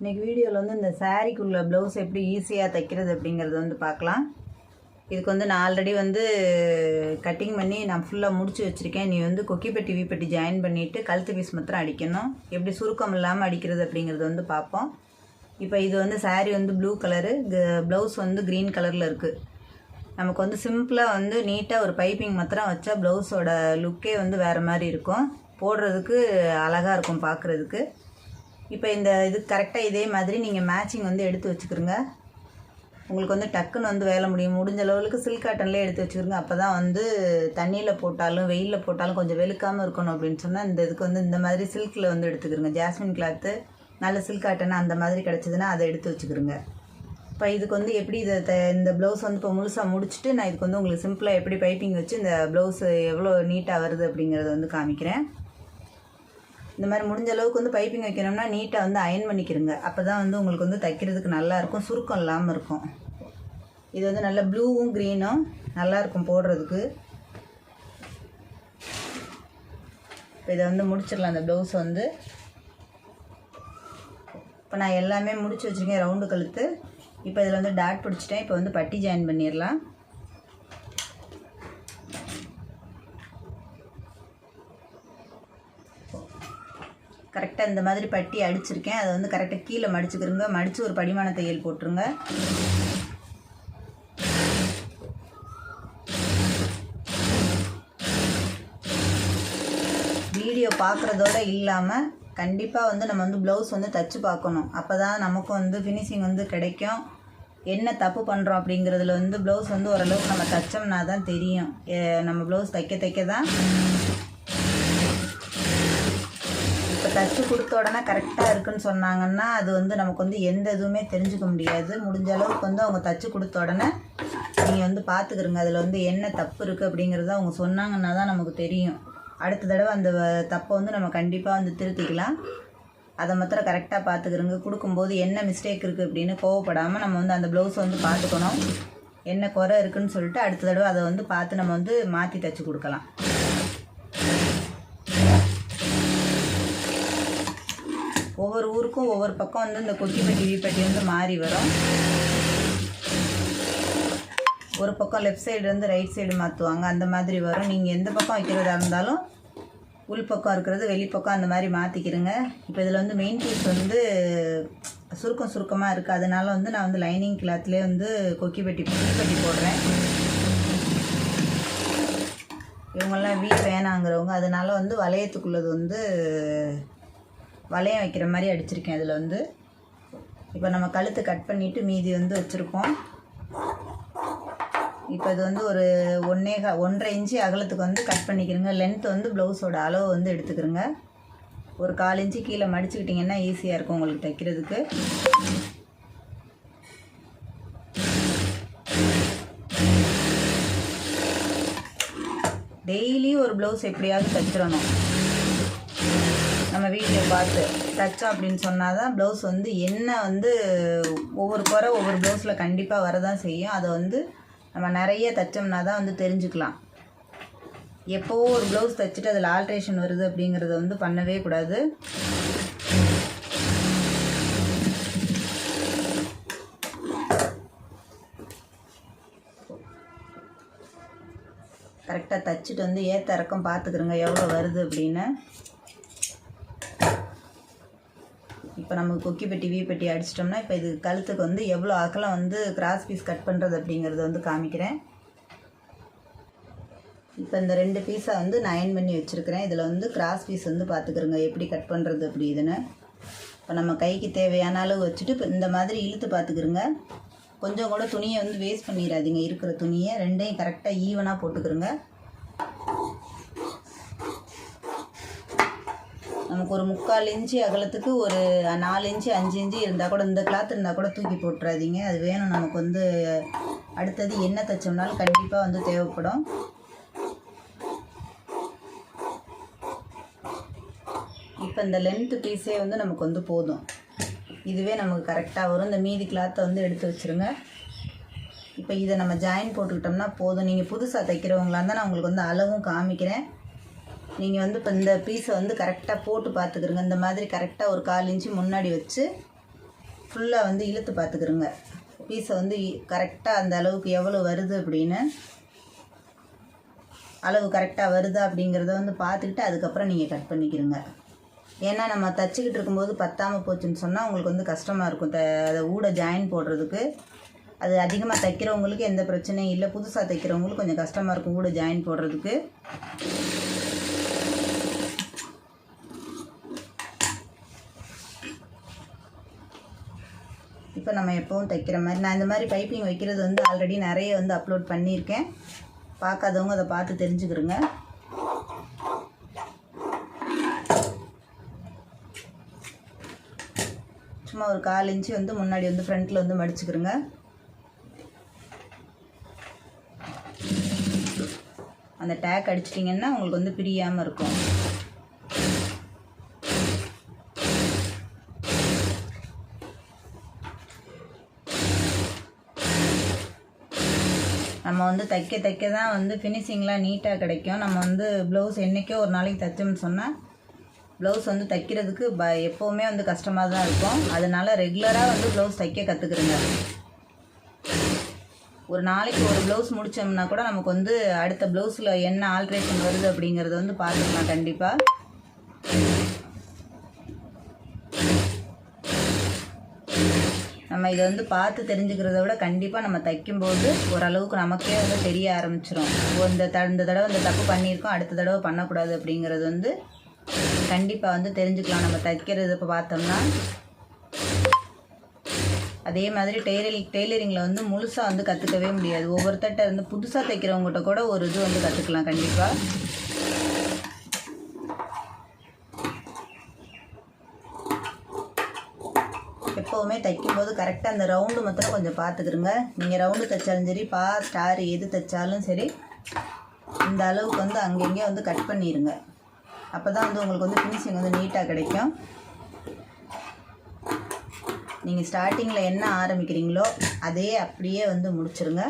இன்றைக்கி வீடியோவில் வந்து இந்த சாரீக்குள்ள ப்ளவுஸ் எப்படி ஈஸியாக தைக்கிறது அப்படிங்கிறது வந்து பார்க்கலாம். இதுக்கு வந்து நான் ஆல்ரெடி வந்து கட்டிங் பண்ணி நான் ஃபுல்லாக முடிச்சு வச்சுருக்கேன். நீ வந்து கொக்கிப்பட்டி வீப்பட்டி ஜாயின் பண்ணிவிட்டு கழுத்து பீஸ் மாத்திரம் அடிக்கணும். எப்படி சுருக்கம் இல்லாமல் அடிக்கிறது அப்படிங்கிறது வந்து பார்ப்போம். இப்போ இது வந்து சாரீ வந்து ப்ளூ கலரு, ப்ளவுஸ் வந்து க்ரீன் கலரில் இருக்குது. நமக்கு வந்து சிம்பிளாக வந்து நீட்டாக ஒரு பைப்பிங் மாத்திரம் வச்சா ப்ளவுஸோட லுக்கே வந்து வேறு மாதிரி இருக்கும். போடுறதுக்கு அழகாக இருக்கும் பார்க்குறதுக்கு. இப்போ இந்த இது கரெக்டாக இதே மாதிரி நீங்கள் மேட்சிங் வந்து எடுத்து வச்சுக்கிறோங்க. உங்களுக்கு வந்து டக்குன்னு வந்து வேலை முடிஞ்ச லெவலுக்கு சில்க் காட்டன்லேயே எடுத்து வச்சுக்கிறோங்க. அப்போ தான் வந்து தண்ணியில் போட்டாலும் வெயிலில் போட்டாலும் கொஞ்சம் வெளுக்காமல் இருக்கணும் அப்படின்னு சொன்னால் இந்த இதுக்கு வந்து இந்த மாதிரி சில்கில் வந்து எடுத்துக்கிறோங்க. ஜாஸ்மின் கிளாத்து நல்ல சில்க் காட்டன் அந்த மாதிரி கிடச்சிதுன்னா அதை எடுத்து வச்சுக்கிறோங்க. இப்போ இதுக்கு வந்து எப்படி இந்த ப்ளவுஸ் வந்து இப்போ முழுசாக முடிச்சுட்டு நான் இதுக்கு வந்து உங்களுக்கு சிம்பிளாக எப்படி பைப்பிங் வச்சு இந்த ப்ளவுஸ் எவ்வளோ நீட்டாக வருது அப்படிங்கிறத வந்து காமிக்கிறேன். இந்த மாதிரி முடிஞ்ச அளவுக்கு வந்து பைப்பிங் வைக்கணும்னா நீட்டாக வந்து அயன் பண்ணிக்கிறங்க. அப்போ தான் வந்து உங்களுக்கு வந்து தைக்கிறதுக்கு நல்லாயிருக்கும், சுருக்கம் இல்லாமல் இருக்கும். இது வந்து நல்ல ப்ளூவும் க்ரீனும் நல்லாயிருக்கும் போடுறதுக்கு. இப்போ இதை வந்து முடிச்சிடலாம். அந்த ப்ளவுஸ் வந்து இப்போ நான் எல்லாமே முடிச்சு வச்சுருக்கேன். ரவுண்டு கழுத்து. இப்போ இதில் வந்து டாட் பிடிச்சிட்டேன். இப்போ வந்து பட்டி ஜாயின் பண்ணிடலாம். கரெக்டாக இந்த மாதிரி பட்டி அடிச்சிருக்கேன். அதை வந்து கரெக்டாக கீழே மடிச்சுக்கிறோங்க. மடித்து ஒரு படிமான தையல் போட்டுருங்க. வீடியோ பார்க்குறதோட இல்லாமல் கண்டிப்பாக வந்து நம்ம வந்து ப்ளவுஸ் வந்து தைச்சு பார்க்கணும். அப்போ தான் நமக்கு வந்து ஃபினிஷிங் வந்து கிடைக்கும். என்ன தப்பு பண்ணுறோம் அப்படிங்கிறதுல வந்து ப்ளவுஸ் வந்து ஓரளவுக்கு நம்ம தைச்சோம்னா தான் தெரியும். நம்ம ப்ளவுஸ் தைக்க தான் இப்போ தைச்சி கொடுத்த உடனே கரெக்டாக இருக்குதுன்னு சொன்னாங்கன்னா அது வந்து நமக்கு வந்து எந்த இதுவுமே தெரிஞ்சுக்க முடியாது. முடிஞ்ச அளவுக்கு வந்து அவங்க தைச்சி கொடுத்த உடனே நீங்கள் வந்து பார்த்துக்கிறங்க அதில் வந்து என்ன தப்பு இருக்குது அப்படிங்கிறத அவங்க சொன்னாங்கன்னா தான் நமக்கு தெரியும். அடுத்த தடவை அந்த தப்பை வந்து நம்ம கண்டிப்பாக வந்து திருத்திக்கலாம். அதை மாத்திரம் கரெக்டாக பார்த்துக்கிறங்க. கொடுக்கும்போது என்ன மிஸ்டேக் இருக்குது அப்படின்னு கோவப்படாமல் நம்ம வந்து அந்த ப்ளவுஸை வந்து பார்த்துக்கணும். என்ன குறை இருக்குதுன்னு சொல்லிட்டு அடுத்த தடவை அதை வந்து பார்த்து நம்ம வந்து மாற்றி தைச்சி கொடுக்கலாம். ஒவ்வொரு ஊருக்கும் ஒவ்வொரு பக்கம் வந்து இந்த கொக்கிப்பட்டி வீப்பட்டி வந்து மாறி வரும். ஒரு பக்கம் லெஃப்ட் சைடு வந்து ரைட் சைடு மாற்றுவாங்க, அந்த மாதிரி வரும். நீங்கள் எந்த பக்கம் வைக்கிறதா இருந்தாலும் உள் பக்கம் இருக்கிறது வெளிப்பக்கம் அந்த மாதிரி மாற்றிக்கிறங்க. இப்போ இதில் வந்து மெயின் பீஸ் வந்து சுருக்கமாக இருக்குது. அதனால வந்து நான் வந்து லைனிங் கிளாத்லேயே வந்து கொக்கிப்பட்டி போடுறேன். இவங்கெல்லாம் வேணாங்கிறவங்க அதனால வந்து வளையத்துக்குள்ளது வந்து வளையம் வைக்கிற மாதிரி அடிச்சிருக்கேன். அதில் வந்து இப்போ நம்ம கழுத்து கட் பண்ணிவிட்டு மீதி வந்து வச்சுருக்கோம். இப்போ இது வந்து ஒரு 1.5 இன்ச்சு அகலத்துக்கு வந்து கட் பண்ணிக்கிறோங்க. லென்த் வந்து ப்ளவுஸோட அளவு வந்து எடுத்துக்கிறோங்க. ஒரு 1/4 இன்ச்சு கீழே மடிச்சுக்கிட்டிங்கன்னா ஈஸியாக இருக்கும் உங்களுக்கு தைக்கிறதுக்கு. டெய்லி ஒரு ப்ளவுஸ் எப்படியாவது தைச்சிடணும். நம்ம வீடியோ பார்த்து தைச்சோம் அப்படின்னு சொன்னால் தான் ப்ளவுஸ் வந்து என்ன வந்து ஒவ்வொரு குறை ஒவ்வொரு ப்ளவுஸில் கண்டிப்பாக வரதான் செய்யும். அதை வந்து நம்ம நிறைய தைச்சோம்னா தான் வந்து தெரிஞ்சுக்கலாம். எப்போவோ ஒரு ப்ளவுஸ் தைச்சிட்டு அதில் ஆல்ட்ரேஷன் வருது அப்படிங்கிறத வந்து பண்ணவே கூடாது. கரெக்டாக தைச்சிட்டு வந்து ஏற்ற இறக்கம் பார்த்துக்கிறோங்க எவ்வளோ வருது அப்படின்னு. இப்போ நமக்கு கொக்கிப்பட்டி வீப்பட்டி அடிச்சிட்டோம்னா இப்போ இது கழுத்துக்கு வந்து எவ்வளோ அகலம் வந்து கிராஸ் பீஸ் கட் பண்ணுறது அப்படிங்கிறத வந்து காமிக்கிறேன். இப்போ இந்த 2 பீஸை வந்து நான் அயன் பண்ணி வச்சுருக்கிறேன். இதில் வந்து கிராஸ் பீஸ் வந்து பார்த்துக்கிறோங்க எப்படி கட் பண்ணுறது அப்படி இதுன்னு. இப்போ நம்ம கைக்கு தேவையான அளவு வச்சுட்டு இப்போ இந்த மாதிரி இழுத்து பார்த்துக்கிறோங்க. கொஞ்சம் கூட துணியை வந்து வேஸ்ட் பண்ணிடாதீங்க. இருக்கிற துணியை ரெண்டையும் கரெக்டாக ஈவனாக போட்டுக்கிறோங்க. நமக்கு ஒரு 3/4 இன்ச்சு அகலத்துக்கு ஒரு 4 இன்ச்சு 5 இன்ச்சு இருந்தால் கூட இந்த கிளாத் இருந்தால் கூட தூக்கி போட்டுறாதீங்க. அது வேணும் நமக்கு வந்து அடுத்தது என்ன தைச்சோம்னாலும் கண்டிப்பாக வந்து தேவைப்படும். இப்போ இந்த லென்த்து பீஸே வந்து நமக்கு வந்து போதும். இதுவே நமக்கு கரெக்டாக வரும். இந்த மீதி கிளாத்தை வந்து எடுத்து வச்சுருங்க. இப்போ இதை நம்ம ஜாயின் போட்டுக்கிட்டோம்னா போதும். நீங்கள் புதுசாக தைக்கிறவங்களா இருந்தால் நான் உங்களுக்கு வந்து அளவும் காமிக்கிறேன். நீங்கள் வந்து இப்போ இந்த பீஸை வந்து கரெக்டாக போட்டு பார்த்துக்கிறங்க. இந்த மாதிரி கரெக்டாக ஒரு 1/4 இன்ச்சு முன்னாடி வச்சு ஃபுல்லாக வந்து இழுத்து பார்த்துக்கிறோங்க. பீஸை வந்து கரெக்டாக அந்த அளவுக்கு எவ்வளோ வருது அப்படின்னு, அளவு கரெக்டாக வருதா அப்படிங்கிறத வந்து பார்த்துக்கிட்டு அதுக்கப்புறம் நீங்கள் கட் பண்ணிக்கிறோங்க. ஏன்னா நம்ம தச்சுக்கிட்டு இருக்கும்போது பத்தாமல் போச்சுன்னு சொன்னால் உங்களுக்கு வந்து கஷ்டமாக இருக்கும். அதை ஊட ஜாயின் போடுறதுக்கு. அது அதிகமாக தைக்கிறவங்களுக்கு எந்த பிரச்சனையும் இல்லை, புதுசாக தைக்கிறவங்களுக்கு கொஞ்சம் கஷ்டமாக இருக்கும் ஊட ஜாயின் போடுறதுக்கு. இப்போ நம்ம எப்போவும் தைக்கிற மாதிரி நான் இந்த மாதிரி பைப்பிங் வைக்கிறது வந்து ஆல்ரெடி நிறைய வந்து அப்லோட் பண்ணியிருக்கேன். பார்க்காதவங்க அதை பார்த்து தெரிஞ்சுக்கிறோங்க. சும்மா ஒரு 1/4 இன்ச்சு வந்து முன்னாடி வந்து ஃப்ரண்ட்டில் வந்து மடிச்சுக்கிறோங்க. அந்த டேக் அடிச்சிட்டிங்கன்னா உங்களுக்கு வந்து பிரியாமல் இருக்கும். நம்ம வந்து தைக்க தான் வந்து ஃபினிஷிங்லாம் நீட்டாக கிடைக்கும். நம்ம வந்து ப்ளவுஸ் என்றைக்கோ ஒரு நாளைக்கு தைச்சோம்னு சொன்னால் ப்ளவுஸ் வந்து தைக்கிறதுக்கு எப்போவுமே வந்து கஷ்டமாக தான் இருக்கும். அதனால் ரெகுலராக வந்து ப்ளவுஸ் தைக்க கற்றுக்குறோங்க. ஒரு நாளைக்கு ஒரு ப்ளவுஸ் முடித்தோம்னா கூட நமக்கு வந்து அடுத்த ப்ளவுஸில் என்ன ஆல்ட்ரேஷன் வருது அப்படிங்கிறத வந்து பார்த்துக்கலாம் கண்டிப்பாக. நம்ம இதை வந்து பார்த்து தெரிஞ்சுக்கிறத விட கண்டிப்பாக நம்ம தைக்கும்போது ஓரளவுக்கு நமக்கே வந்து தெரிய ஆரம்பிச்சிடும். இந்த தடவை இந்த தப்பு பண்ணியிருக்கோம், அடுத்த தடவை பண்ணக்கூடாது அப்படிங்கிறது வந்து கண்டிப்பாக வந்து தெரிஞ்சுக்கலாம் நம்ம தைக்கிறது. இப்போ பார்த்தோம்னா அதே மாதிரி டெய்லரிங்கில் வந்து முழுசாக வந்து கற்றுக்கவே முடியாது. ஒவ்வொருத்தட்ட வந்து புதுசாக தைக்கிறவங்ககிட்ட கூட ஒரு இது வந்து கற்றுக்கலாம் கண்டிப்பாக. எப்போவுமே தைக்கும்போது கரெக்டாக அந்த ரவுண்டு மாத்திரம் கொஞ்சம் பார்த்துக்கிறோங்க. நீங்கள் ரவுண்டு தைச்சாலும் சரி, ஸ்டார் எது தைச்சாலும் சரி, இந்த அளவுக்கு வந்து அங்கங்கே வந்து கட் பண்ணிடுங்க. அப்போ தான் வந்து உங்களுக்கு வந்து ஃபினிஷிங் வந்து நீட்டாக கிடைக்கும். நீங்கள் ஸ்டார்டிங்கில் என்ன ஆரம்பிக்கிறீங்களோ அதே அப்படியே வந்து முடிச்சிருங்க.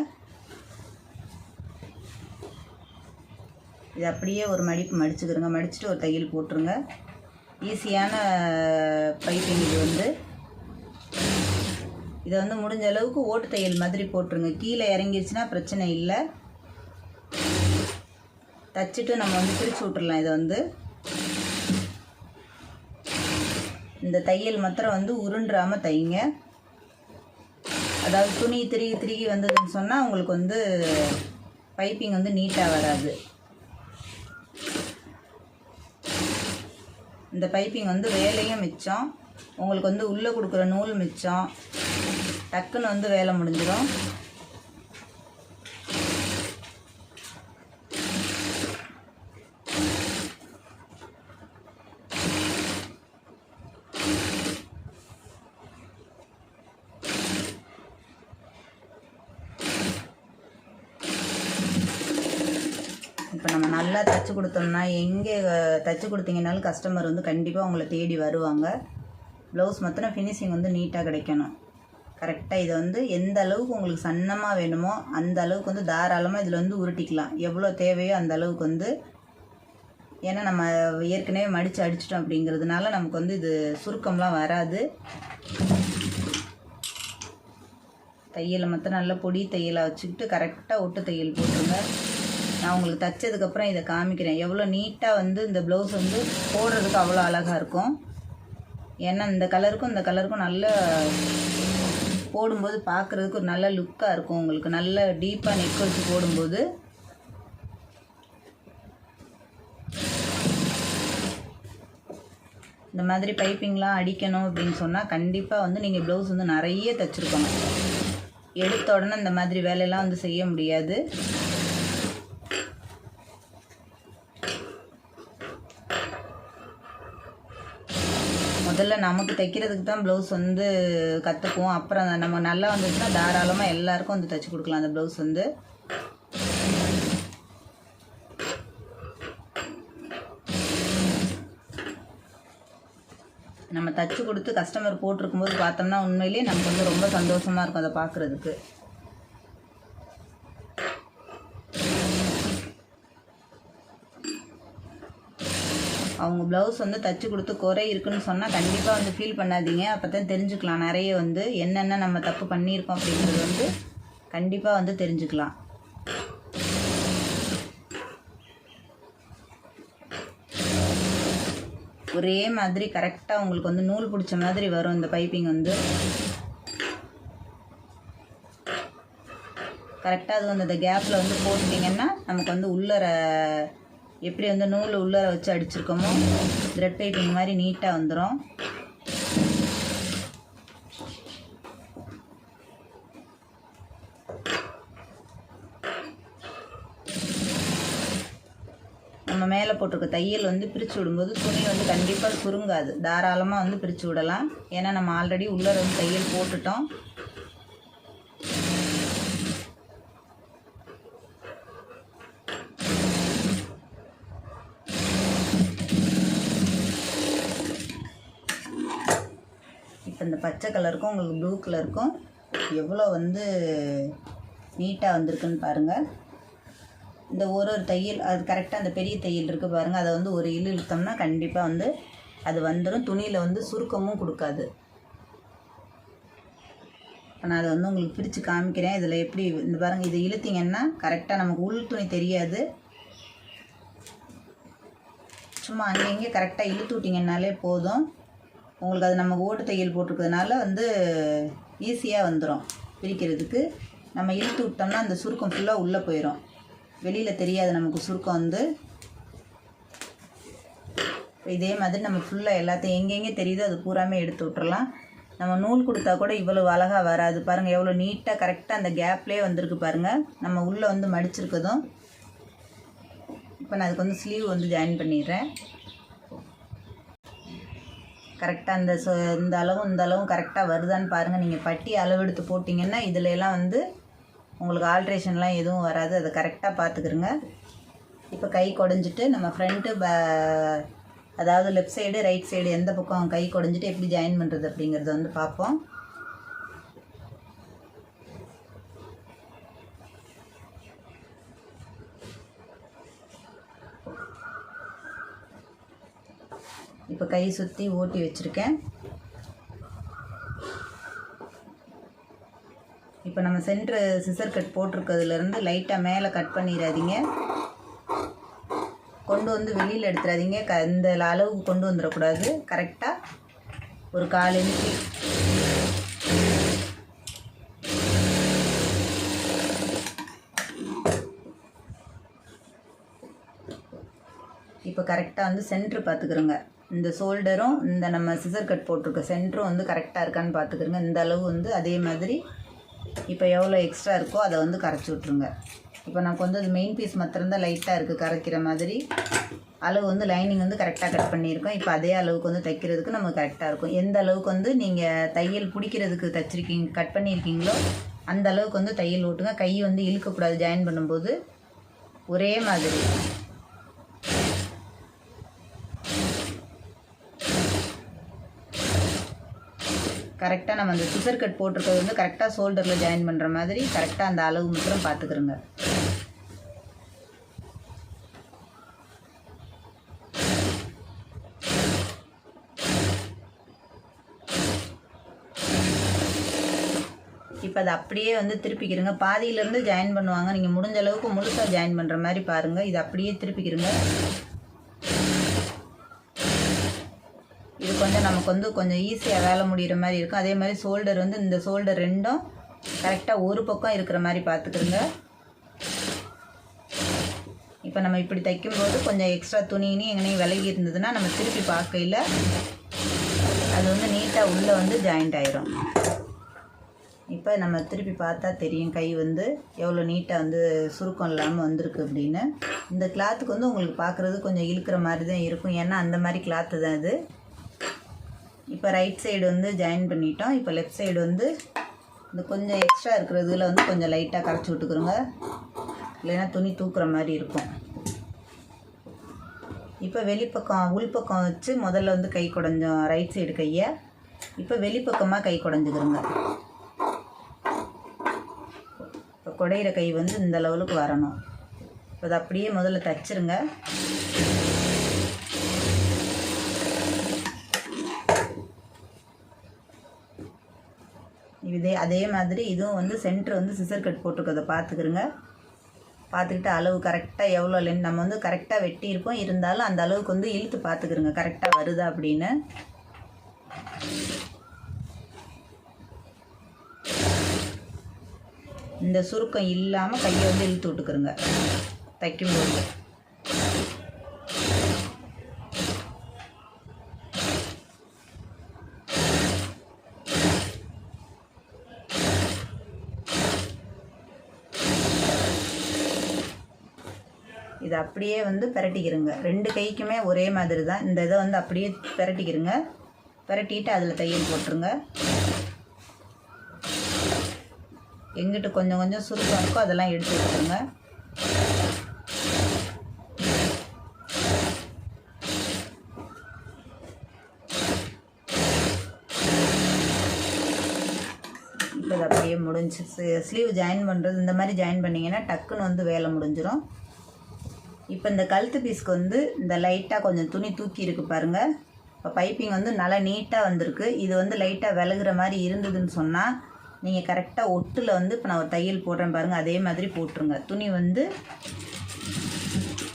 இது அப்படியே ஒரு மடிச்சுக்கிறோங்க. மடிச்சுட்டு ஒரு தையல் போட்டுருங்க. ஈஸியான பைப்பிங் இது வந்து. இதை வந்து முடிஞ்ச அளவுக்கு ஓட்டு தையல் மாதிரி போட்டுருங்க. கீழே இறங்கிடுச்சுன்னா பிரச்சனை இல்லை. தச்சுட்டு நம்ம வந்து பிரித்து விட்டுடலாம். இதை வந்து இந்த தையல் மாத்திரம் வந்து உருண்டாமல் தைங்க. அதாவது துணி திருகி வந்ததுன்னு சொன்னால் உங்களுக்கு வந்து பைப்பிங் வந்து நீட்டாக வராது. இந்த பைப்பிங் வந்து வேலையும் மிச்சம், உங்களுக்கு வந்து உள்ளே கொடுக்குற நூல் மிச்சம், டக்குன்னு வந்து வேலை முடிஞ்சிடும். இப்போ நம்ம நல்லா தைச்சி கொடுத்தோம்னா, எங்கே தைச்சி கொடுத்தீங்கன்னாலும் கஸ்டமர் வந்து கண்டிப்பாக உங்களை தேடி வருவாங்க. ப்ளவுஸ் மாத்திரம் ஃபினிஷிங் வந்து நீட்டாக கிடைக்கணும். கரெக்டாக இதை வந்து எந்த அளவுக்கு உங்களுக்கு சன்னமாக வேணுமோ அந்த அளவுக்கு வந்து தாராளமாக இதில் வந்து உருட்டிக்கலாம். எவ்வளோ தேவையோ அந்த அளவுக்கு வந்து. ஏன்னா நம்ம ஏற்கனவே மடித்து அடிச்சிட்டோம் அப்படிங்கிறதுனால நமக்கு வந்து இது சுருக்கம்லாம் வராது. தையலை மாத்திரம் நல்லா பொடி தையலாக வச்சுக்கிட்டு கரெக்டாக ஒட்டு தையல் போட்டுருங்க. நான் உங்களுக்கு தைச்சதுக்கப்புறம் இதை காமிக்கிறேன். எவ்வளோ நீட்டாக வந்து இந்த ப்ளவுஸ் வந்து போடுறதுக்கு அவ்வளோ அழகாக இருக்கும். ஏன்னா இந்த கலருக்கும் இந்த கலருக்கும் நல்ல போடும்போது பார்க்குறதுக்கு ஒரு நல்ல லுக்காக இருக்கும். உங்களுக்கு நல்ல டீப்பாக நெக் வச்சு போடும்போது இந்த மாதிரி பைப்பிங்லாம் அடிக்கணும் அப்படின்னு சொன்னால் கண்டிப்பாக வந்து நீங்கள் ப்ளவுஸ் வந்து நிறைய தைச்சிருக்கணும். எடுத்த உடனே இந்த மாதிரி வேலையெல்லாம் வந்து செய்ய முடியாது. முதல்ல நமக்கு தைக்கிறதுக்கு தான் ப்ளவுஸ் வந்து கற்றுக்குவோம். அப்புறம் நம்ம நல்லா வந்துச்சுன்னா தாராளமாக எல்லாருக்கும் வந்து தைச்சி கொடுக்கலாம். அந்த ப்ளவுஸ் வந்து நம்ம தைச்சி கொடுத்து கஸ்டமர் போட்டிருக்கும்போது பார்த்தோம்னா உண்மையிலேயே நமக்கு வந்து ரொம்ப சந்தோஷமாக இருக்கும் அதை பார்க்குறதுக்கு. அவங்க ப்ளவுஸ் வந்து தச்சு கொடுத்து குறை இருக்குன்னு சொன்னால் கண்டிப்பாக வந்து ஃபீல் பண்ணாதீங்க. அப்போ தான் தெரிஞ்சுக்கலாம் நிறைய வந்து என்னென்ன நம்ம தப்பு பண்ணியிருக்கோம் அப்படிங்கிறது வந்து கண்டிப்பாக வந்து தெரிஞ்சுக்கலாம். ஒரே மாதிரி கரெக்டாக உங்களுக்கு வந்து நூல் பிடிச்ச மாதிரி வரும் இந்த பைப்பிங் வந்து. கரெக்டாக அது வந்து அந்த கேப்பில் வந்து போட்டுட்டிங்கன்னா நமக்கு வந்து உள்ளர எப்படி வந்து நூல் உள்ளர வச்சு அடிச்சிருக்கோமோ த்ரெட் பைப்பிங் மாதிரி நீட்டாக வந்துடும். நம்ம மேலே போட்டிருக்க தையல் வந்து பிரித்து விடும்போது துணி வந்து கண்டிப்பாக சுருங்காது. தாராளமாக வந்து பிரித்து விடலாம். ஏன்னா நம்ம ஆல்ரெடி உள்ளர வந்து தையல் போட்டுட்டோம். இப்போ இந்த பச்சை கலருக்கும் உங்களுக்கு ப்ளூ கலருக்கும் எவ்வளோ வந்து நீட்டாக வந்திருக்குன்னு பாருங்கள். இந்த ஒரு தையல் அது கரெக்டாக அந்த பெரிய தையல் இருக்குது பாருங்கள், அதை வந்து ஒரு இழுத்தோம்னா கண்டிப்பாக வந்து அது வந்துடும். துணியில் வந்து சுருக்கமும் கொடுக்காது. நான் அதை வந்து உங்களுக்கு பிரித்து காமிக்கிறேன். இதில் எப்படி இந்த பாருங்கள், இதை இழுத்திங்கன்னா கரெக்டாக நமக்கு உள் துணி தெரியாது. சும்மா அங்கங்கே கரெக்டாக இழுத்து விட்டிங்கன்னாலே போதும். உங்களுக்கு அது நம்ம ஓட்டு தையல் போட்டிருக்கிறதுனால வந்து ஈஸியாக வந்துடும் பிரிக்கிறதுக்கு. நம்ம இழுத்து விட்டோம்னா அந்த சுருக்கம் ஃபுல்லாக உள்ளே போயிடும், வெளியில் தெரியாது நமக்கு சுருக்கம் வந்து. இதே மாதிரி நம்ம ஃபுல்லாக எல்லாத்தையும் எங்கெங்கே தெரியுதோ அது பூராமே எடுத்து விட்டுறலாம். நம்ம நூல் கொடுத்தா கூட இவ்வளோ அழகாக வராது. பாருங்கள் எவ்வளோ நீட்டாக கரெக்டாக அந்த கேப்லேயே வந்திருக்கு பாருங்கள், நம்ம உள்ளே வந்து மடிச்சிருக்கதும். இப்போ நான் அதுக்கு வந்து ஸ்லீவ் வந்து ஜாயின் பண்ணிடுறேன். கரெக்டாக இந்த அளவும் இந்த அளவும் கரெக்டாக வருதான்னு பாருங்கள். நீங்கள் பட்டி அளவெடுத்து போட்டிங்கன்னா இதில் எல்லாம் வந்து உங்களுக்கு ஆல்ட்ரேஷன்லாம் எதுவும் வராது. அதை கரெக்டாக பார்த்துக்குருங்க. இப்போ கை குடஞ்சிட்டு நம்ம ஃப்ரண்ட்டு அதாவது லெஃப்ட் சைடு ரைட் சைடு எந்த பக்கம் கை குடஞ்சிட்டு எப்படி ஜாயின் பண்ணுறது அப்படிங்கிறத வந்து பார்ப்போம். இப்போ கை சுற்றி ஓட்டி வச்சுருக்கேன். இப்போ நம்ம சென்ட்ரு சிசர் கட் போட்டிருக்கிறதுலேருந்து லைட்டாக மேலே கட் பண்ணிடாதீங்க. கொண்டு வந்து வெளியில் எடுத்துடாதீங்க. இந்த அளவுக்கு கொண்டு வந்துடக்கூடாது. கரெக்டாக ஒரு 1/4 இன்ச்சு இப்போ கரெக்டாக வந்து சென்ட்ரு பார்த்துக்குறோங்க. இந்த ஷோல்டரும் இந்த நம்ம சிசர் கட் போட்டிருக்க சென்டரும் வந்து கரெக்டாக இருக்கான்னு பார்த்துக்குறோங்க. இந்த அளவு வந்து அதே மாதிரி இப்போ எவ்வளோ எக்ஸ்ட்ரா இருக்கோ அதை வந்து கரைச்சி விட்ருங்க. இப்போ நமக்கு வந்து அது மெயின் பீஸ் மாத்திரம்தான் லைட்டாக இருக்குது கரைக்கிற மாதிரி. அளவு வந்து லைனிங் வந்து கரெக்டாக கட் பண்ணியிருக்கோம். இப்போ அதே அளவுக்கு வந்து தைக்கிறதுக்கு நமக்கு கரெக்டாக இருக்கும். எந்த அளவுக்கு வந்து நீங்கள் தையல் பிடிக்கிறதுக்கு தைச்சிருக்கீங்க கட் பண்ணியிருக்கீங்களோ அந்த அளவுக்கு வந்து தையல் ஓட்டுங்க. கை வந்து இழுக்கக்கூடாது. ஜாயின் பண்ணும்போது ஒரே மாதிரி கரெக்டாக நம்ம அந்த சிசர் கட் போட்டிருக்கிறது வந்து கரெக்டாக ஷோல்டரில் ஜாயின் பண்ணுற மாதிரி கரெக்டாக அந்த அளவு மட்டும் பார்த்துக்குறோங்க. இப்போ அதை அப்படியே வந்து திருப்பிக்கிறங்க. பாதியிலேருந்து ஜாயின் பண்ணுவாங்க. நீங்கள் முடிஞ்ச அளவுக்கு முழுசாக ஜாயின் பண்ணுற மாதிரி பாருங்கள். இது அப்படியே திருப்பிக்கிறங்க. இது கொஞ்சம் நமக்கு வந்து கொஞ்சம் ஈஸியாக வேலை முடிகிற மாதிரி இருக்கும். அதே மாதிரி ஷோல்டர் வந்து இந்த ஷோல்டர் ரெண்டும் கரெக்டாக ஒரு பக்கம் இருக்கிற மாதிரி பார்த்துக்குறங்க. இப்போ நம்ம இப்படி தைக்கும்போது கொஞ்சம் எக்ஸ்ட்ரா துணின்னு எங்கேயும் விலகி இருந்ததுன்னா நம்ம திருப்பி பார்க்கையில் அது வந்து நீட்டாக உள்ளே வந்து ஜாயிண்ட் ஆயிரும். இப்போ நம்ம திருப்பி பார்த்தா தெரியும் கை வந்து எவ்வளோ நீட்டாக வந்து சுருக்கம் இல்லாமல் வந்திருக்கு அப்படின்னு. இந்த கிளாத்துக்கு வந்து உங்களுக்கு பார்க்குறது கொஞ்சம் இழுக்கிற மாதிரி தான் இருக்கும். ஏன்னா அந்த மாதிரி கிளாத்து தான் இது. இப்போ ரைட் சைடு வந்து ஜாயின் பண்ணிட்டோம். இப்போ லெஃப்ட் சைடு வந்து இந்த கொஞ்சம் எக்ஸ்ட்ரா இருக்கிறதுல வந்து கொஞ்சம் லைட்டாக கரைச்சி விட்டுக்குறோங்க. இல்லைன்னா துணி தூக்குற மாதிரி இருக்கும். இப்போ வெளிப்பக்கம் உள்பக்கம் வச்சு முதல்ல வந்து கை குடஞ்சோம் ரைட் சைடு கையை. இப்போ வெளிப்பக்கமாக கை குடஞ்சிக்கிறோங்க. இப்போ குடையிற கை வந்து இந்த லெவலுக்கு வரணும். இப்போ அதை அப்படியே முதல்ல தைச்சிருங்க. அதே மாதிரி இதுவும் வந்து சென்டர் வந்து சிசர் கட் போட்டிருக்கதை பார்த்துக்கிறோங்க. பார்த்துக்கிட்டு அளவு கரெக்டாக எவ்வளோ லென்த் நம்ம வந்து கரெக்டாக வெட்டியிருப்போம், இருந்தாலும் அந்த அளவுக்கு வந்து இழுத்து பார்த்துக்கிறோங்க கரெக்டாக வருதா அப்படின்னு. இந்த சுருக்கம் இல்லாமல் கையை வந்து இழுத்து விட்டுக்கிறோங்க தைக்கும்போது. இது அப்படியே வந்து பிரட்டிக்கிறங்க. 2 கைக்குமே ஒரே மாதிரி தான். இந்த இதை வந்து அப்படியே பிரட்டிக்கிறங்க. பிரட்டிட்டு அதில் தையல் போட்டுருங்க. எங்கிட்ட கொஞ்சம் கொஞ்சம் சுருக்கம் இருக்கோ அதெல்லாம் எடுத்து வச்சுருங்க. இப்போ இது அப்படியே முடிஞ்சு. ஸ்லீவ் ஜாயின் பண்ணுறது இந்த மாதிரி ஜாயின் பண்ணிங்கன்னா டக்குன்னு வந்து வேலை முடிஞ்சிடும். இப்போ இந்த கழுத்து பீஸ்க்கு வந்து இந்த லைட்டாக கொஞ்சம் துணி தூக்கி இருக்குது பாருங்கள். இப்போ பைப்பிங் வந்து நல்லா நீட்டாக வந்திருக்கு. இது வந்து லைட்டாக விலகுற மாதிரி இருந்ததுன்னு சொன்னால் நீங்கள் கரெக்டாக ஒட்டில் வந்து இப்போ நான் ஒரு தையல் போடுறேன் பாருங்கள், அதே மாதிரி போட்டுருங்க. துணி வந்து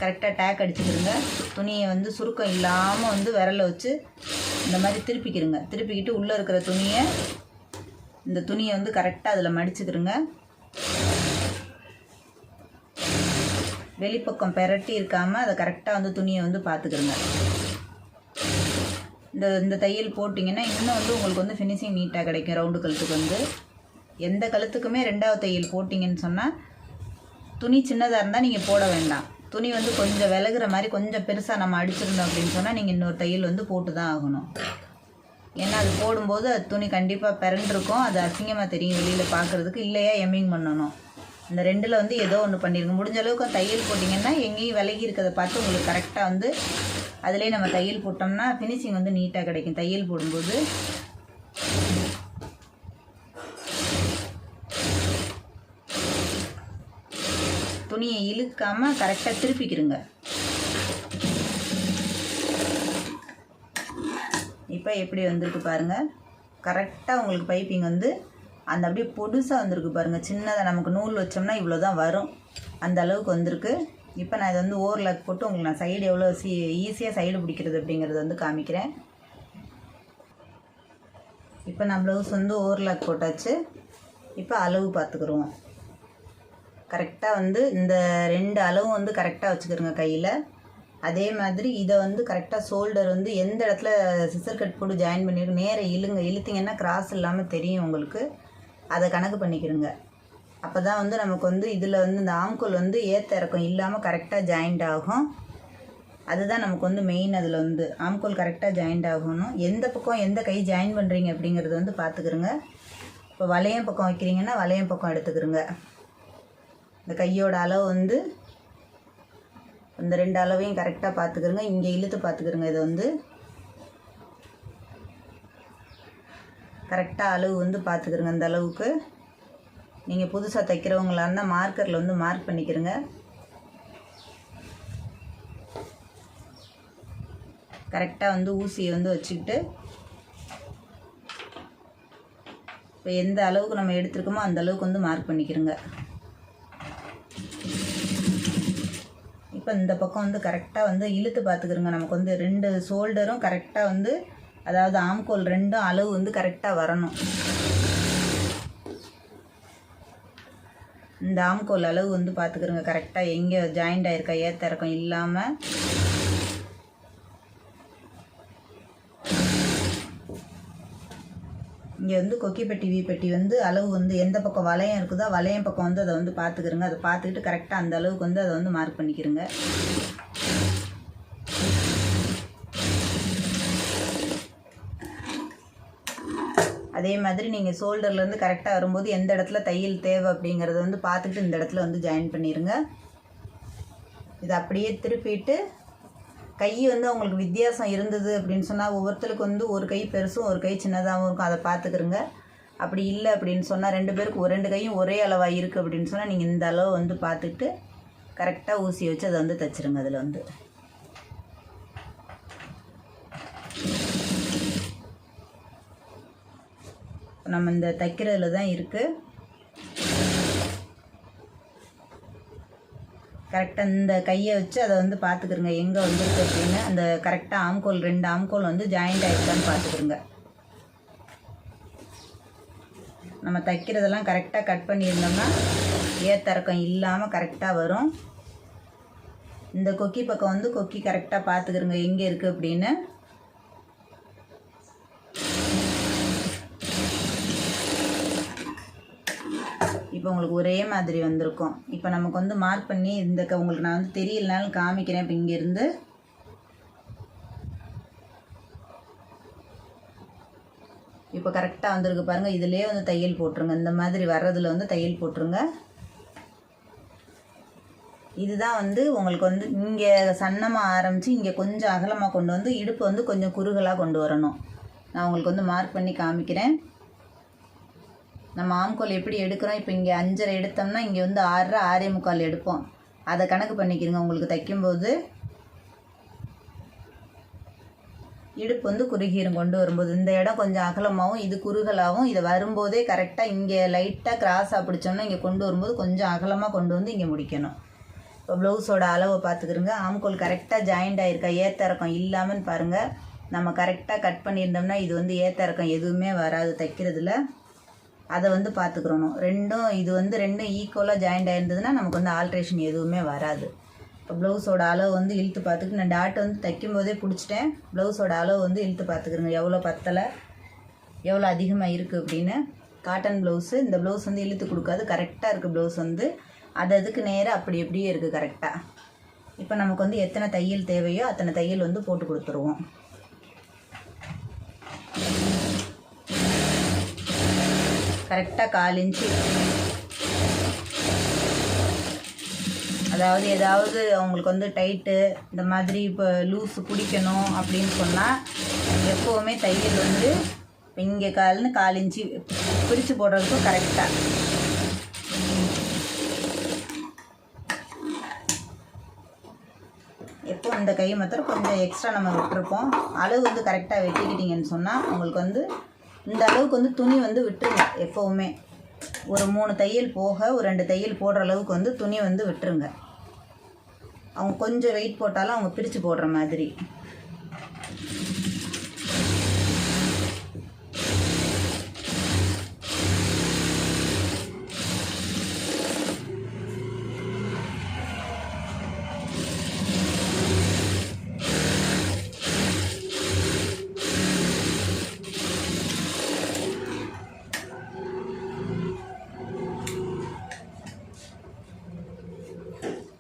கரெக்டாக டேக் அடிச்சுக்கிடுங்க. துணியை வந்து சுருக்கம் இல்லாமல் வந்து விரலை வச்சு இந்த மாதிரி திருப்பிக்கிடுங்க. திருப்பிக்கிட்டு உள்ளே இருக்கிற இந்த துணியை வந்து கரெக்டாக அதில் மடிச்சுக்கிடுங்க. வெளிப்பக்கம் பெரட்டி இருக்காமல் அதை கரெக்டாக வந்து துணியை வந்து பார்த்துக்கிடுங்க. இந்த தையல் போட்டிங்கன்னா இன்னும் வந்து உங்களுக்கு வந்து ஃபினிஷிங் நீட்டாக கிடைக்கும். ரவுண்டு கழுத்துக்கு வந்து எந்த கழுத்துக்குமே 2வது தையல் போட்டிங்கன்னு சொன்னால் துணி சின்னதாக இருந்தால் நீங்கள் போட வேண்டாம். துணி வந்து கொஞ்சம் விலகுற மாதிரி கொஞ்சம் பெருசாக நம்ம அடிச்சிருந்தோம் அப்படின்னு சொன்னால் நீங்கள் இன்னொரு தையல் வந்து போட்டு தான் ஆகணும். ஏன்னா அது போடும்போது அது துணி கண்டிப்பாக பிறண்டிருக்கும். அது அசிங்கமாக தெரியும் வெளியில் பார்க்குறதுக்கு. இல்லையா எம்மிங் பண்ணணும். இந்த 2ல் வந்து ஏதோ ஒன்று பண்ணிடுங்க. முடிஞ்ச அளவுக்கு தையல் போட்டிங்கன்னா எங்கேயும் விலகி இருக்கிறத பார்த்து உங்களுக்கு கரெக்டாக வந்து அதிலே நம்ம தையல் போட்டோம்னா ஃபினிஷிங் வந்து நீட்டாக கிடைக்கும். தையல் போடும்போது துணியை இழுக்காமல் கரெக்டாக திருப்பிக்கிடுங்க. இப்போ எப்படி வந்திருக்கு பாருங்கள். கரெக்டாக உங்களுக்கு பைப்பிங் வந்து அந்த அப்படியே பொடுசாக வந்திருக்கு பாருங்கள். சின்னதாக நமக்கு நூல் வச்சோம்னா இவ்வளோ தான் வரும், அந்த அளவுக்கு வந்திருக்கு. இப்போ நான் இதை வந்து ஓவர்லாக் போட்டு உங்களுக்கு நான் சைடு எவ்வளோ ஈஸியாக சைடு பிடிக்கிறது அப்படிங்கிறது வந்து காமிக்கிறேன். இப்போ நான் ப்ளவுஸ் வந்து ஓவர்லாக் போட்டாச்சு. இப்போ அளவு பார்த்துக்குருவோம். கரெக்டாக வந்து இந்த 2 அளவும் வந்து கரெக்டாக வச்சுக்கிறோங்க கையில். அதே மாதிரி இதை வந்து கரெக்டாக ஷோல்டர் வந்து எந்த இடத்துல சிசர் கட் போட்டு ஜாயின் பண்ணிட்டு நேராக இழுத்திங்கன்னா கிராஸ் இல்லாமல் தெரியும் உங்களுக்கு. அதை கணக்கு பண்ணிக்கிறோங்க. அப்போ தான் வந்து நமக்கு வந்து இதில் வந்து இந்த ஆம்கோல் வந்து ஏற்ற இறக்கம் இல்லாமல் கரெக்டாக ஜாயிண்ட் ஆகும். அதுதான் நமக்கு வந்து மெயின். அதில் வந்து ஆம்கோல் கரெக்டாக ஜாயிண்ட் ஆகணும். எந்த பக்கம் எந்த கை ஜாயின் பண்ணுறீங்க அப்படிங்கிறது வந்து பார்த்துக்கிறோங்க. இப்போ வளையம் பக்கம் வைக்கிறீங்கன்னா வளையம் பக்கம் எடுத்துக்கிறோங்க. இந்த கையோட அளவு வந்து இந்த 2 அளவையும் கரெக்டாக பார்த்துக்கிறோங்க. இங்கே இழுத்து பார்த்துக்கிறோங்க. இதை வந்து கரெக்டாக அளவு வந்து பார்த்துக்கிறோங்க. இந்த அளவுக்கு நீங்கள் புதுசாக தைக்கிறவங்களா இருந்தால் மார்க்கரில் வந்து மார்க் பண்ணிக்கிறோங்க. கரெக்டாக வந்து ஊசியை வந்து வச்சுக்கிட்டு இப்போ எந்த அளவுக்கு நம்ம எடுத்துருக்கோமோ அந்த அளவுக்கு வந்து மார்க் பண்ணிக்கிறோங்க. இப்போ இந்த பக்கம் வந்து கரெக்டாக வந்து இழுத்து பார்த்துக்கிறோங்க. நமக்கு வந்து 2 ஷோல்டரும் கரெக்டாக வந்து அதாவது ஆம்கோல் 2ம் அளவு வந்து கரெக்டாக வரணும். இந்த ஆம்கோல் அளவு வந்து பார்த்துக்கிறோங்க. கரெக்டாக எங்கே ஜாயிண்ட் ஆகிருக்கா ஏற்ற இறக்கம் இல்லாமல். இங்கே வந்து கொக்கிப்பட்டி வீப்பட்டி வந்து அளவு வந்து எந்த பக்கம் வளையம் இருக்குதோ வளையம் பக்கம் வந்து அதை வந்து பார்த்துக்கிறோங்க. அதை பார்த்துக்கிட்டு கரெக்டாக அந்த அளவுக்கு வந்து அதை வந்து மார்க் பண்ணிக்கிறோங்க. அதே மாதிரி நீங்கள் ஷோல்டர்லேருந்து கரெக்டாக வரும்போது எந்த இடத்துல தையல் தேவை அப்படிங்கிறத வந்து பார்த்துக்கிட்டு இந்த இடத்துல வந்து ஜாயின் பண்ணிடுங்க. இதை அப்படியே திருப்பிட்டு கை வந்து அவங்களுக்கு வித்தியாசம் இருந்தது அப்படின்னு சொன்னால் ஒவ்வொருத்தருக்கு வந்து ஒரு கை பெருசும் ஒரு கை சின்னதாகவும் இருக்கும். அதை பார்த்துக்கிறோங்க. அப்படி இல்லை அப்படின்னு சொன்னால் 2 பேருக்கு 2 கையும் ஒரே அளவாக இருக்குது அப்படின்னு சொன்னால் நீங்கள் இந்த அளவு வந்து பார்த்துட்டு கரெக்டாக ஊசி வச்சு அதை வந்து தைச்சிருங்க. அதில் வந்து நம்ம இந்த தைக்கிறதுல தான் இருக்குது. கரெக்டாக இந்த கையை வச்சு அதை வந்து பார்த்துக்குறங்க எங்கே வந்துருக்கு அப்படின்னு. அந்த கரெக்டாக ஆம்கோல் 2 ஆம்கோல் வந்து ஜாயிண்ட் ஆகிடுச்சான்னு பார்த்துக்குறங்க. நம்ம தைக்கிறதெல்லாம் கரெக்டாக கட் பண்ணியிருந்தோம்னா ஏத்தரக்கம் இல்லாமல் கரெக்டாக வரும். இந்த கொக்கி பக்கம் வந்து கொக்கி கரெக்டாக பார்த்துக்குறங்க எங்கே இருக்குது அப்படின்னு. இப்போ உங்களுக்கு ஒரே மாதிரி வந்திருக்கும். இப்போ நமக்கு வந்து மார்க் பண்ணி உங்களுக்கு நான் வந்து தெரியலனாலும் காமிக்கிறேன். இப்போ இங்கேருந்து இப்போ கரெக்டாக வந்திருக்கு பாருங்கள். இதிலே வந்து தையல் போட்டுருங்க. இந்த மாதிரி வர்றதில் வந்து தையல் போட்டுருங்க. இதுதான் வந்து உங்களுக்கு வந்து இங்கே சன்னமாக ஆரம்பித்து இங்கே கொஞ்சம் அகலமாக கொண்டு வந்து இடுப்பு வந்து கொஞ்சம் குறுகலாக கொண்டு வரணும். நான் உங்களுக்கு வந்து மார்க் பண்ணி காமிக்கிறேன். நம்ம ஆம்கோல் எப்படி எடுக்கிறோம், இப்போ இங்கே 5.5 எடுத்தோம்னா இங்கே வந்து 6, 6.25 எடுப்போம். அதை கணக்கு பண்ணிக்கிறங்க. உங்களுக்கு தைக்கும்போது இடுப்பு வந்து குறுகீரும் கொண்டு வரும்போது. இந்த இடம் கொஞ்சம் அகலமாகவும் இது குறுகலாகவும். இதை வரும்போதே கரெக்டாக இங்கே லைட்டாக கிராஸாக பிடிச்சோம்னா இங்கே கொண்டு வரும்போது கொஞ்சம் அகலமாக கொண்டு வந்து இங்கே முடிக்கணும். இப்போ ப்ளவுஸோட அளவை பார்த்துக்கிறங்க. ஆம்கோல் கரெக்டாக ஜாயிண்ட் ஆகிருக்கா, ஏத்தரக்கம் இல்லாமல் பாருங்கள். நம்ம கரெக்டாக கட் பண்ணியிருந்தோம்னா இது வந்து ஏத்தரக்கம் எதுவுமே வராது தைக்கிறதுல. அதை வந்து பார்த்துக்கிறணும். இது வந்து ரெண்டும் ஈக்குவலாக ஜாயிண்ட் ஆகிருந்ததுன்னா நமக்கு வந்து ஆல்ட்ரேஷன் எதுவுமே வராது. இப்போ ப்ளவுஸோட அளவு வந்து இழுத்து பார்த்துக்கிட்டு நான் டாட் வந்து தைக்கும்போதே பிடிச்சிட்டேன். ப்ளவுஸோட அளவு வந்து இழுத்து பார்த்துக்கிறங்க எவ்வளோ பத்தலை, எவ்வளோ அதிகமாக இருக்குது அப்படின்னு. காட்டன் ப்ளவுஸு இந்த ப்ளவுஸ் வந்து இழுத்து கொடுக்காது, கரெக்டாக இருக்குது ப்ளவுஸ் வந்து. அதுக்கு நேராக அப்படி எப்படியே இருக்குது கரெக்டாக. இப்போ நமக்கு வந்து எத்தனை தையல் தேவையோ அத்தனை தையல் வந்து போட்டு கொடுத்துருவோம். கரெக்டாக 1/4 இன்ச்சு. அதாவது ஏதாவது அவங்களுக்கு வந்து டைட்டு இந்த மாதிரி இப்போ லூஸு பிடிக்கணும் அப்படின்னு சொன்னால் எப்போவுமே தையல் வந்து இங்கே 1/4 இன்ச்சு பிரித்து போடுறதுக்கும் கரெக்டாக. எப்போ இந்த கை மாத்திரம் கொஞ்சம் எக்ஸ்ட்ரா நம்ம விட்டுருப்போம். அளவு வந்து கரெக்டாக வெட்டிக்கிட்டிங்கன்னு சொன்னால் உங்களுக்கு வந்து இந்த அளவுக்கு வந்து துணி வந்து விட்டுருங்க. எப்போவுமே ஒரு 3 தையல் போக ஒரு 2 தையல் போடுற அளவுக்கு வந்து துணி வந்து விட்டுருங்க. அவங்க கொஞ்சம் வெயிட் போட்டாலும் அவங்க பிரித்து போடுற மாதிரி.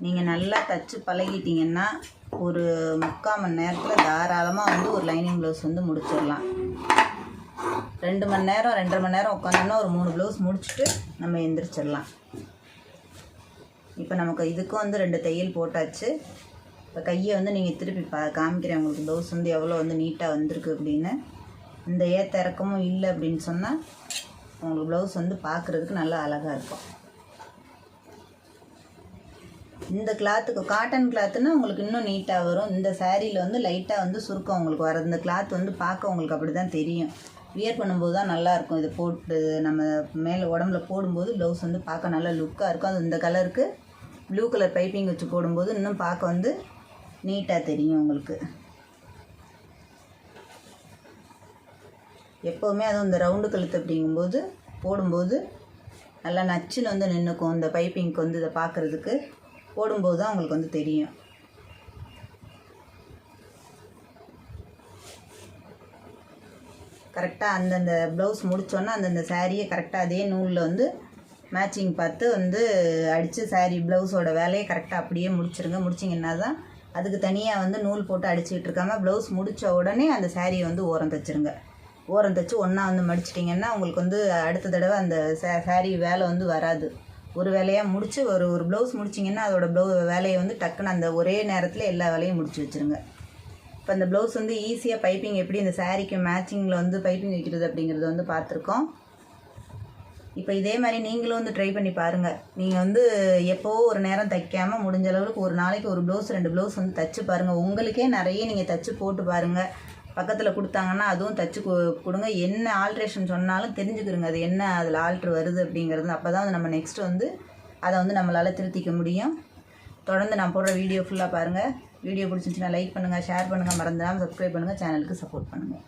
நீங்கள் நல்லா தைச்சி பழகிட்டிங்கன்னா ஒரு 3/4 மணி நேரத்தில் தாராளமாக வந்து ஒரு லைனிங் ப்ளவுஸ் வந்து முடிச்சிடலாம். 2 மணி நேரம் 2.5 மணி நேரம் உட்காந்தோம்னா ஒரு 3 ப்ளவுஸ் முடிச்சுட்டு நம்ம எந்திரிச்சிடலாம். இப்போ நமக்கு இதுக்கும் வந்து 2 தையல் போட்டாச்சு. இப்போ கையை வந்து நீங்கள் திருப்பி காமிக்கிறேன் உங்களுக்கு ப்ளவுஸ் வந்து எவ்வளோ வந்து நீட்டாக வந்திருக்கு அப்படின்னு. இந்த ஏத்த இறக்கமும் இல்லை அப்படின்னு சொன்னால் உங்களுக்கு ப்ளவுஸ் வந்து பார்க்குறதுக்கு நல்லா அழகாக இருக்கும். இந்த கிளாத்துக்கு காட்டன் கிளாத்துன்னா உங்களுக்கு இன்னும் நீட்டாக வரும். இந்த சாரியில் வந்து லைட்டாக வந்து சுருக்கம் உங்களுக்கு வர இந்த கிளாத் வந்து பார்க்க உங்களுக்கு அப்படி தான் தெரியும். வியர் பண்ணும்போது தான் நல்லாயிருக்கும். இதை போட்டு நம்ம மேலே உடம்புல போடும்போது ப்ளவுஸ் வந்து பார்க்க நல்லா லுக்காக இருக்கும். அது இந்த கலருக்கு ப்ளூ கலர் பைப்பிங் வச்சு போடும்போது இன்னும் பார்க்க வந்து நீட்டாக தெரியும் உங்களுக்கு. எப்போவுமே அதுவும் இந்த ரவுண்டு கழுத்து அப்படிங்கும்போது போடும்போது நல்லா நச்சுன்னு வந்து நின்றுக்கும். இந்த பைப்பிங்க்கு வந்து இதை பார்க்குறதுக்கு போடும்போது தான் உங்களுக்கு வந்து தெரியும். கரெக்டாக அந்தந்த ப்ளவுஸ் முடித்தோன்னா அந்தந்த சாரியை கரெக்டாக அதே நூலில் வந்து மேட்சிங் பார்த்து வந்து அடித்து சாரீ ப்ளவுஸோட வேலையை கரெக்டாக அப்படியே முடிச்சிருங்க. முடிச்சிங்கன்னா தான் அதுக்கு தனியாக வந்து நூல் போட்டு அடிச்சுக்கிட்டு இருக்காமல் ப்ளவுஸ் முடித்த உடனே அந்த சாரியை வந்து ஓரம் தைச்சிருங்க. ஓரம் தைச்சி ஒன்றா வந்து மடிச்சிட்டிங்கன்னா உங்களுக்கு வந்து அடுத்த தடவை அந்த சாரீ வேலை வந்து வராது. ஒரு வேலையாக முடித்து ஒரு ப்ளவுஸ் முடிச்சிங்கன்னா அதோட வேலையை வந்து டக்குன்னு அந்த ஒரே நேரத்தில் எல்லா வேலையும் முடிச்சு வச்சுருங்க. இப்போ அந்த ப்ளவுஸ் வந்து ஈஸியாக பைப்பிங் எப்படி இந்த சாரீக்கு மேட்சிங்கில் வந்து பைப்பிங் வைக்கிறது அப்படிங்கிறத வந்து பார்த்துருக்கோம். இப்போ இதே மாதிரி நீங்களும் வந்து ட்ரை பண்ணி பாருங்கள். நீங்கள் வந்து எப்போவோ ஒரு நேரம் தைக்காமல் முடிஞ்ச அளவுக்கு ஒரு நாளைக்கு ஒரு ப்ளவுஸ் 2 ப்ளவுஸ் வந்து தைச்சி பாருங்கள். உங்களுக்கே நிறைய நீங்கள் தைச்சி போட்டு பாருங்கள். பக்கத்தில் கொடுத்தாங்கன்னா அதுவும் தச்சு கொடுங்க. என்ன ஆல்ட்ரேஷன் சொன்னாலும் தெரிஞ்சுக்கிறோங்க அது என்ன அதில் ஆல்ட்ரு வருது அப்படிங்கிறது. அப்போ தான் நம்ம நெக்ஸ்ட்டு வந்து அதை வந்து நம்மளால் திருத்திக்க முடியும். தொடர்ந்து நான் போடுற வீடியோ ஃபுல்லாக பாருங்கள். வீடியோ பிடிச்சிருந்துச்சுன்னா லைக் பண்ணுங்கள், ஷேர் பண்ணுங்கள், மறந்துடாமல் சப்ஸ்கிரைப் பண்ணுங்கள், சேனலுக்கு சப்போர்ட் பண்ணுங்கள்.